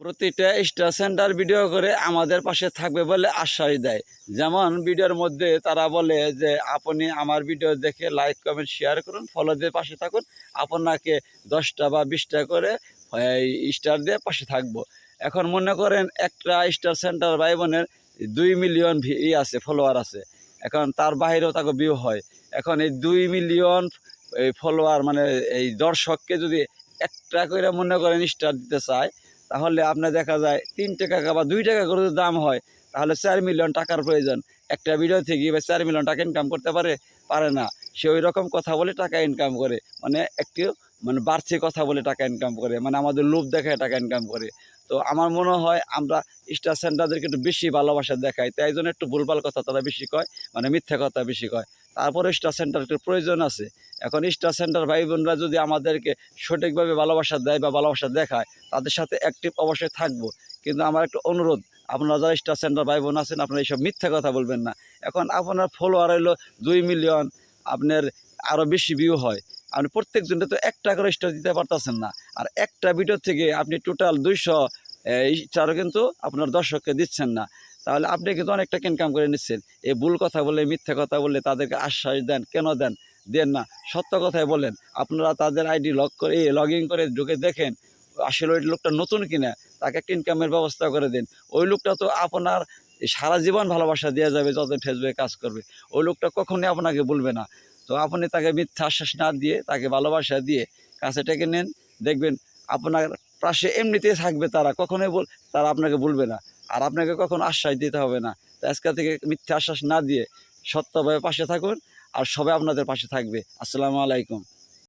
প্রতিটা star centre video করে আমাদের পাশে থাকবে বলে আশ্বাস দেয়। যেমন ভিডিওর মধ্যে তারা বলে যে আপনি আমার ভিডিও দেখে লাইক কমেন্ট শেয়ার করুন, ফলো দিয়ে পাশে থাকুন, আপনাকে 10টা বা 20টা করে স্টার দিয়ে পাশে থাকবো। এখন মনে করেন একটা স্টার সেন্টার ভাই বোনের 2 মিলিয়ন আছে, ফলোয়ার আছে। এখন তার বাইরেও তাকে ভিউ হয়। এখন এই 2 মিলিয়ন ফলোয়ার মানে এই দর্শককে যদি একটা করে মনে করেন স্টার দিতে চায়, তাহলে আপনার দেখা যায় 3 টাকা বা 2 টাকা করে যদি দাম হয়, তাহলে 4 মিলিয়ন টাকার প্রয়োজন। একটা ভিডিও থেকে 4 মিলিয়ন টাকা ইনকাম করতে পারে না। সে ওই রকম কথা বলে টাকা ইনকাম করে, মানে একটু মানে বাড়তি কথা বলে টাকা ইনকাম করে, মানে আমাদের লোভ দেখায় টাকা ইনকাম করে। তো আমার মনে হয় আমরা স্টার সেন্টারদেরকে একটু বেশি ভালোবাসা দেখাই, তাই জন্য একটু ভুলভাল কথা তারা বেশি কয়, মানে মিথ্যা কথা বেশি কয়। তারপরে স্টার সেন্টার একটু প্রয়োজন আছে। এখন স্টার সেন্টার ভাই বোনরা যদি আমাদেরকে সঠিকভাবে ভালোবাসা দেয় বা ভালোবাসা দেখায়, তাদের সাথে অ্যাক্টিভ অবশ্যই থাকবো। কিন্তু আমার একটা অনুরোধ, আপনারা যারা স্টার সেন্টার ভাই বোন আছেন, আপনারা এইসব মিথ্যা কথা বলবেন না। এখন আপনার ফলোয়ার হইলো 2 মিলিয়ন, আপনার আরও বেশি ভিউ হয়। আপনি প্রত্যেকজনকে তো একটা করে স্টার দিতে পারতেছেন না। আর একটা ভিডিও থেকে আপনি টোটাল 200 স্টারও কিন্তু আপনার দর্শককে দিচ্ছেন না। তাহলে আপনি কিন্তু অনেকটা ইনকাম করে নিচ্ছেন। এই ভুল কথা বলে, মিথ্যা কথা বলে তাদেরকে আশ্বাস দেন, কেন দেন? দেন না, সত্য কথাই বলেন। আপনারা তাদের আইডি লগ ইন করে ঢুকে দেখেন আসলে ওই লোকটা নতুন কিনা, তাকে একটা ইনকামের ব্যবস্থা করে দিন। ওই লোকটা তো আপনার সারা জীবন ভালোবাসা দেওয়া যাবে যতদিন ফেসবুকে কাজ করবে। ওই লোকটা কখনোই আপনাকে বলবে না। তো আপনি তাকে মিথ্যা আশ্বাস না দিয়ে, তাকে ভালোবাসা দিয়ে কাছে টেকে নেন। দেখবেন আপনার পাশে এমনিতেই থাকবে তারা, কখনোই তারা আপনাকে বলবে না। আর আপনাকে কখনো আশ্বাস দিতে হবে না। তো আজকে থেকে মিথ্যা আশ্বাস না দিয়ে সত্যভাবে পাশে থাকুন, আর সবাই আপনাদের পাশে থাকবে। আসসালামু আলাইকুম।